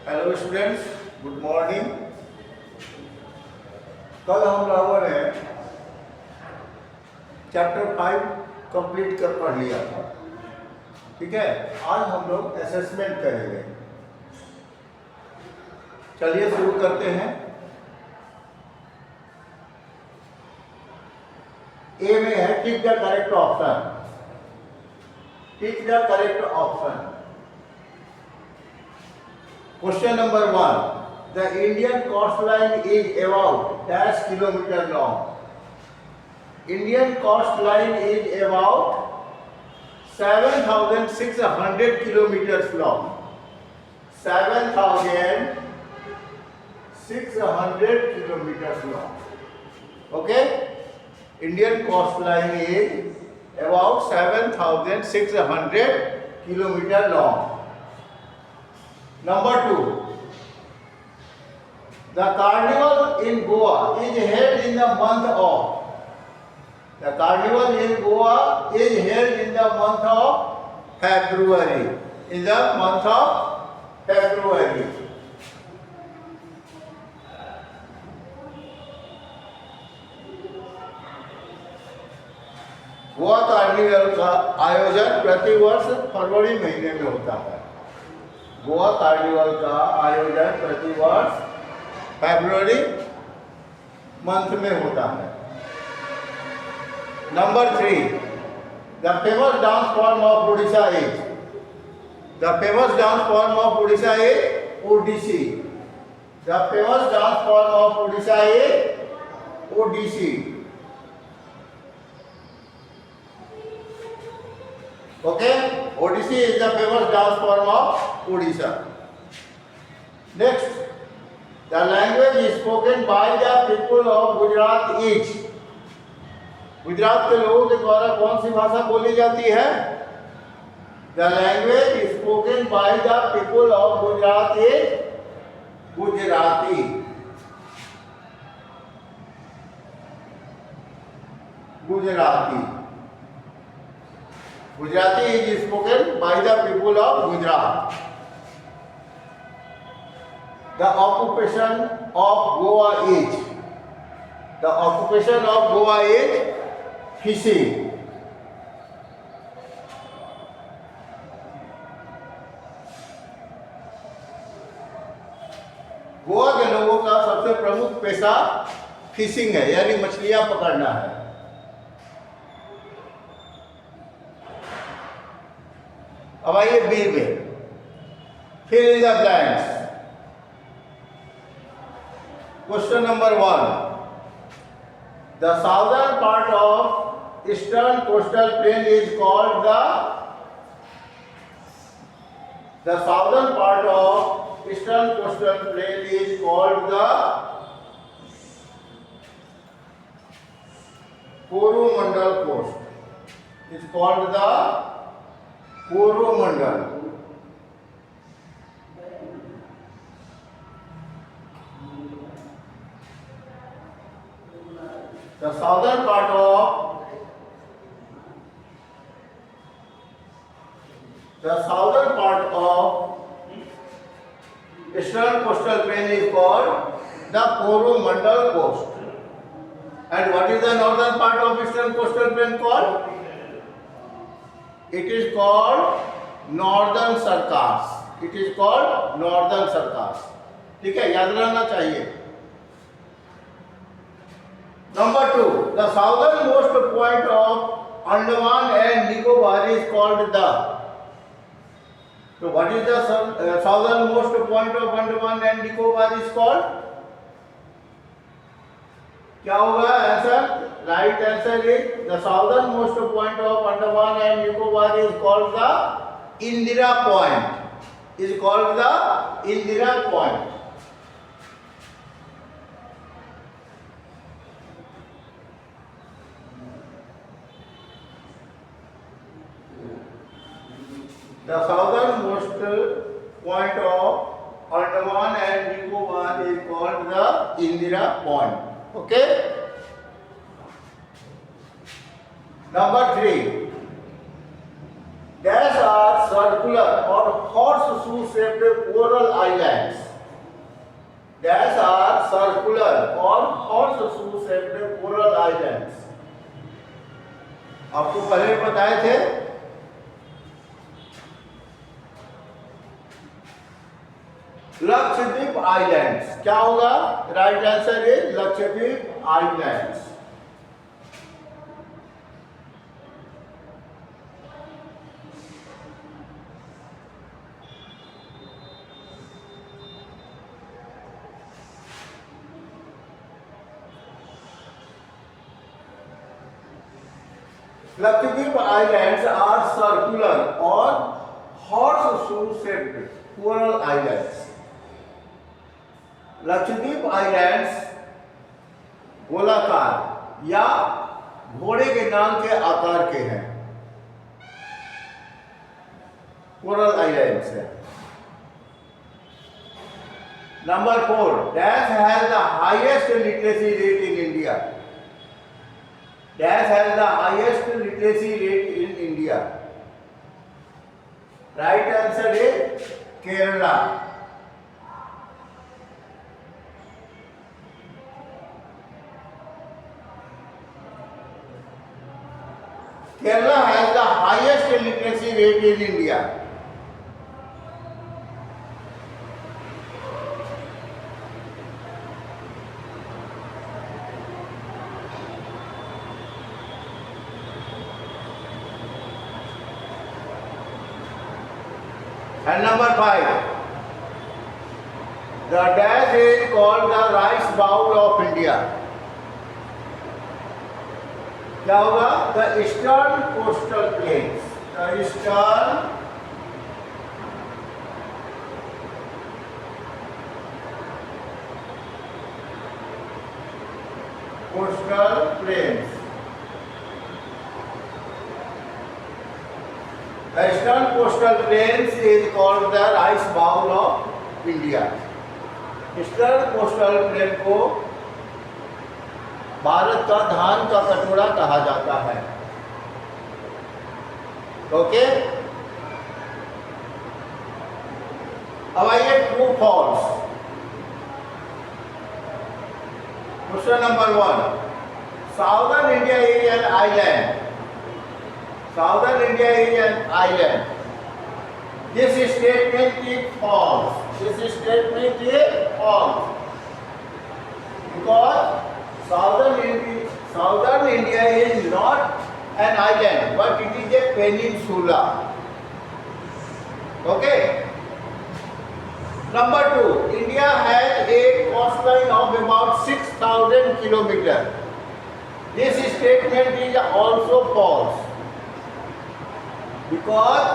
Hello students, good morning. कल हम लोगों ने चैप्टर 5 कंप्लीट कर पढ़ लिया था। ठीक है, आज हम लोग असेसमेंट करेंगे। चलिए शुरू करते हैं। ए में है tick the correct option. Tick the correct option. Question number 1. The Indian coastline is about dash kilometer long. Indian coastline is about 7,600 kilometers long. 7,600 kilometers long. Okay? Indian coastline is about 7,600 kilometer long. Number 2. The carnival in Goa is held in the month of. The carnival in Goa is held in the month of February. In the month of February. Goa carnival का आयोजन प्रतिवर्ष फरवरी महीने में होता है। Goa carnival का आयोजन प्रतिवर्ष फरवरी मंथ में होता है। Number 3. The famous dance form of Odisha is. The famous dance form of Odisha is Odissi. The famous dance form of Odisha is Odissi. Okay, Odissi is the famous dance form of Odisha. Next, the language spoken by the people of Gujarat is. Gujarat के लोगों के द्वारा कौन सी भाषा बोली जाती है? The language spoken by the people of Gujarat is Gujarati. Gujarati. Gujarati is spoken by the people of Gujarat. The occupation of Goa is. The occupation of Goa is fishing. Goa के लोगों का सबसे प्रमुख पेशा फिशिंग है, यानी मछलियां पकड़ना है। अब आइए बी में, fill in the blanks. Question number 1. The southern part of eastern coastal plain is called the southern part of eastern coastal plain is called the Coromandel coast. Is called the Coromandel. The southern part of eastern coastal plain is called the Coromandel coast. And what is the northern part of eastern coastal plain called? It is called Northern Circus. It is called Northern Circus. ठीक है, याद रहना चाहिए. Number 2. The southernmost point of Andaman and Nicobar is called the. So what is the southernmost point of Andaman and Nicobar is called? क्या होगा answer? Right answer is the southernmost point of Andaman and Nicobar is called the Indira Point. Is called the Indira Point. The southernmost point of Andaman and Nicobar is called the Indira Point. Okay. Number 3. Dash are circular or horseshoe shaped coral islands. Dash are circular or horseshoe shaped coral islands. आपको पहले बताए थे Lakshadweep islands. क्या होगा? Right answer is Lakshadweep islands. Lakshadweep Islands are circular or horseshoe-shaped coral islands. Lakshadweep islands गोलाकार या घोड़े के नाम के आकार के हैं, कोरल आइलैंड्स है। Number 4, dash has the highest literacy rate in India. Dash has the highest literacy rate in India. Right answer is Kerala. Kerala has the highest literacy rate in India. And number 5, the dash is called the rice bowl of India. क्या होगा? The eastern coastal plains. The eastern coastal plains. The eastern coastal plains is called the rice bowl of India. Eastern coastal plane को भारत का धान का कटोरा कहा जाता है। ओके, अब आइए true false. Question number 1, southern India is an island. Southern India is an island. This statement is false. This statement is false because Southern India is not an island, but it is a peninsula. Okay. Number 2, India has a coastline of about 6,000 kilometers. This statement is also false, because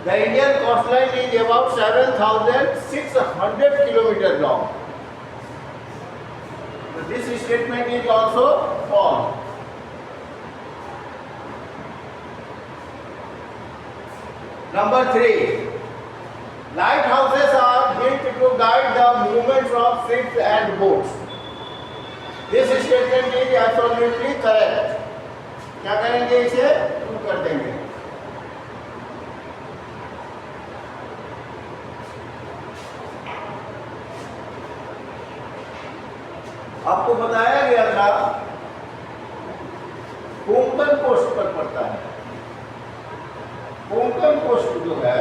the Indian coastline is about 7,600 kilometers long. So this statement is also false. Number 3, lighthouses are built to guide the movements of ships and boats. This statement is absolutely correct. क्या करेंगे? इसे prove कर देंगे। आपको बताया गया था Konkan coast पर पड़ता है। कोंकण कोस्ट जो है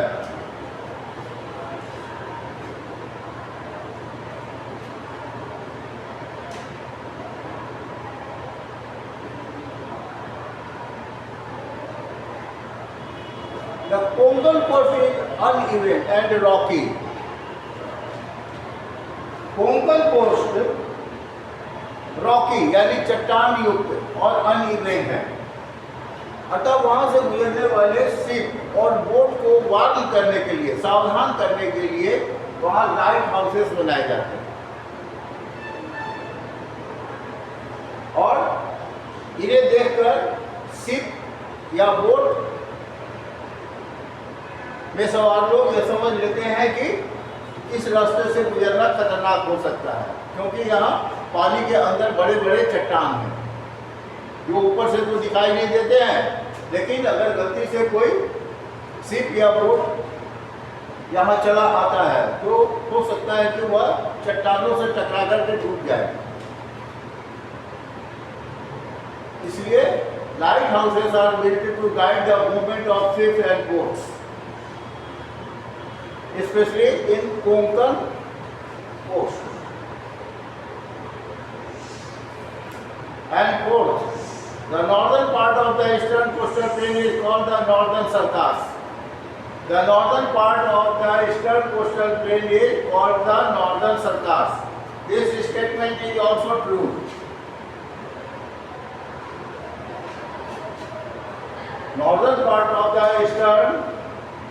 the Konkan coast is uneven and rocky. Konkan coast rocky यानी चट्टान युक्त और अनइवन है, अतः वहां से गुजरने वाले शिप और बोट को वार्न करने के लिए, सावधान करने के लिए वहां लाइट हाउसेस बनाए जाते हैं और इन्हें देखकर शिप या बोट में सवार लोग यह समझ लेते हैं कि इस रास्ते से गुजरना खतरनाक हो सकता है, क्योंकि यहाँ पानी के अंदर बड़े बड़े चट्टान हैं जो ऊपर से तो दिखाई नहीं देते हैं, लेकिन अगर गलती से कोई शिप या बोट यहाँ चला आता है तो हो सकता है कि वह चट्टानों से टकरा करके टूट जाए। इसलिए light houses are built to guide the movement of ships and boats, specially in Konkan coast. And fourth, the northern part of the eastern coastal plain is called the northern circus. The northern part of the eastern coastal plain is called the northern circus. This statement is also true. Northern part of the eastern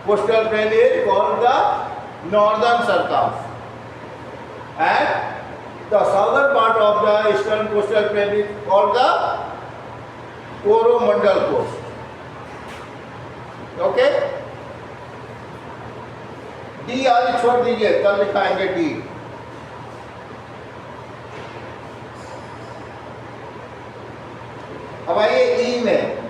coastal plain is called the northern circus. And the southern part of the eastern coastal plain is called the Coromandel coast. Okay? D आज छोड़ दीजिए, कल लिखाएंगे D. अब आइए ई में।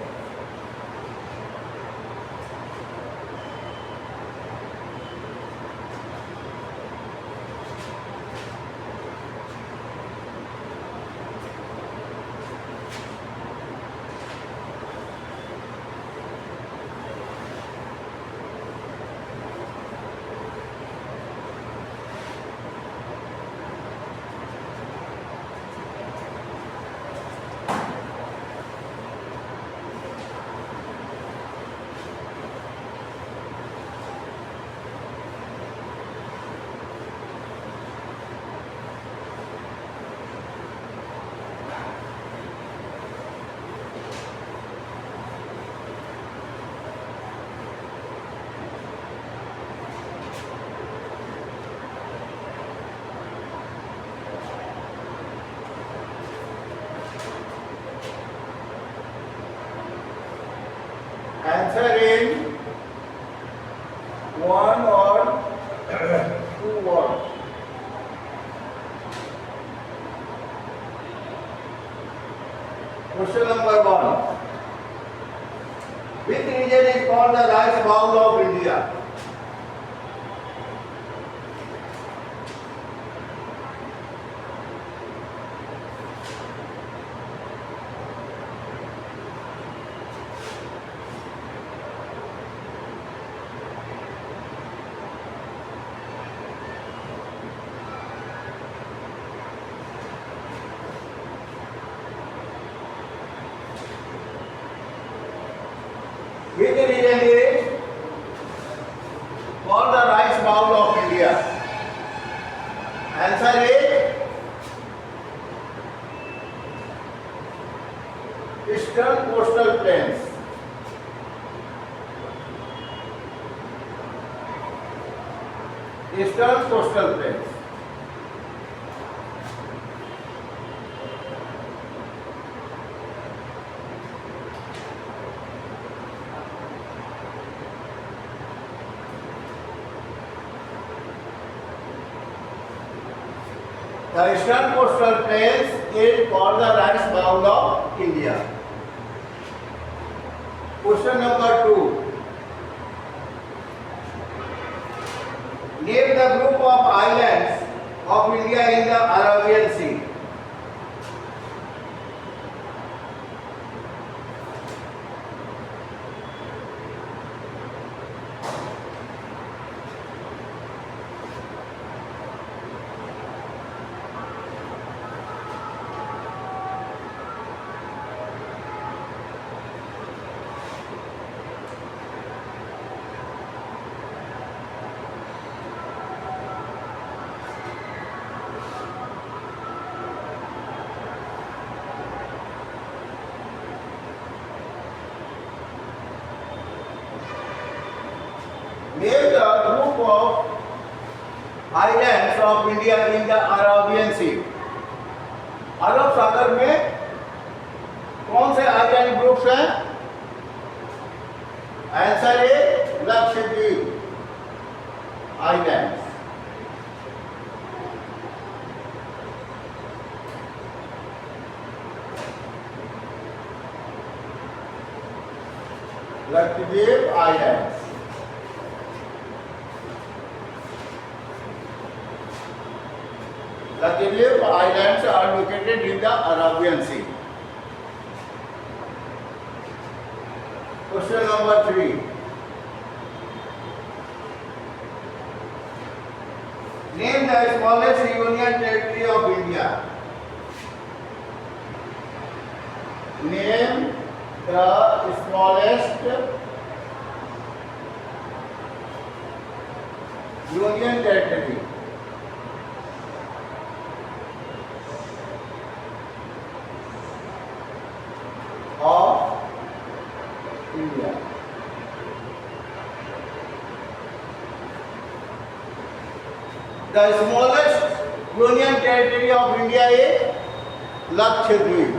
Answer in one or two words. Question number 1. Which region is called the rice bowl of India? Which region is called the rice bowl of India? Answer is Eastern Coastal Plains. Eastern Coastal Plains. The Eastern Coastal Plains is called the rice bowl of India. Question number 2. Name the group of islands of India in the Arabian Sea. Name the group of islands of India in the Arabian Sea. अरब सागर में कौन से island groups हैं? Answer है Lakshadweep islands. Lakshadweep Islands. Lakshadweep Islands are located in the Arabian Sea. Question number 3. Name the smallest union territory of India. Name the smallest union territory of India. The smallest union territory of India is Lakshadweep.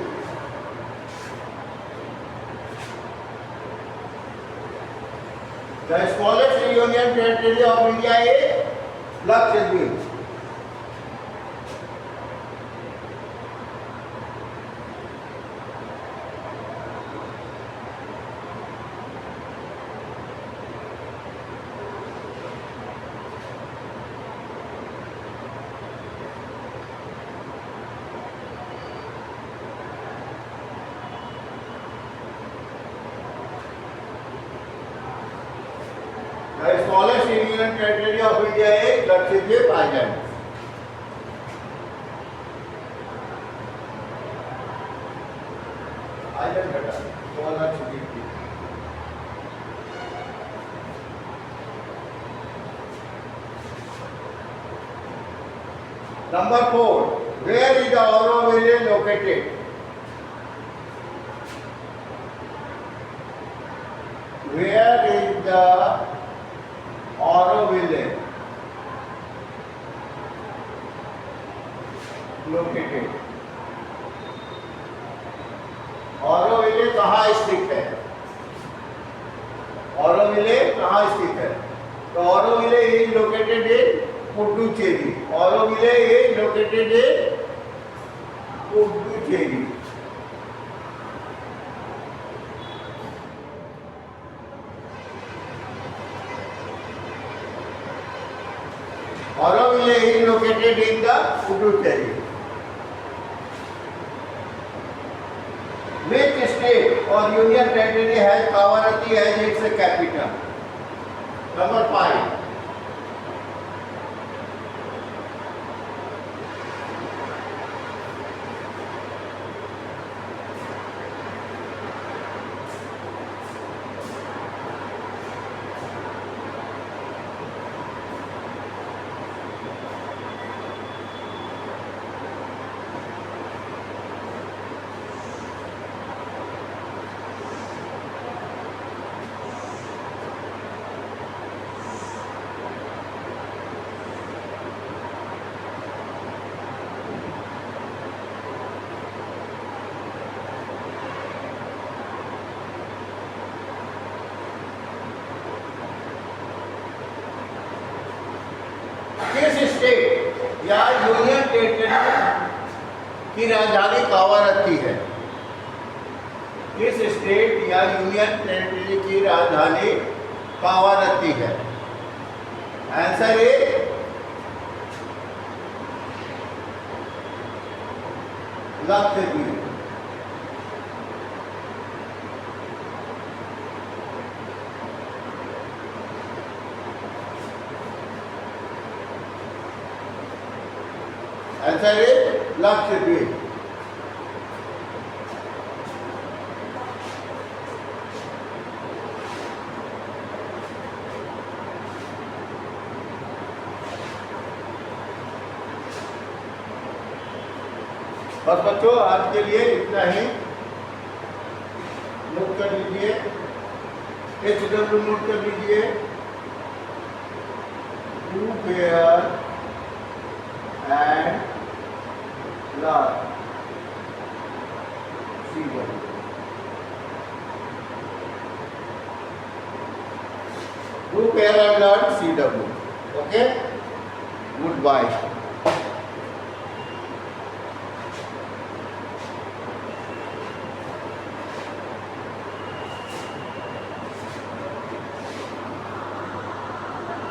The smallest union territory of India is Lakshadweep. The smallest union territory of India is Lakshadweep Island. Island beta, small Lakshadweep. Number 4. Where is the Auroville located? Where is the Auroville located? Auroville कहाँ स्थित है? Auroville कहाँ स्थित है? तो Auroville is located in Puducherry. Auroville is located in Puducherry. Auroville is located in the Puducherry. Which state or union territory has Kavaratti as its capital? Number 5. किस state या union territory की राजधानी कावारत्ती है? किस स्टेट या union territory की राजधानी कावारत्ती है? Answer is Lakshadweep. Answer is Lakshadweep. बस बच्चों आज के लिए इतना ही. नोट कर लीजिए, HW नोट कर लीजिए. To pair and large CW. Do pair and large CW. Okay. Goodbye.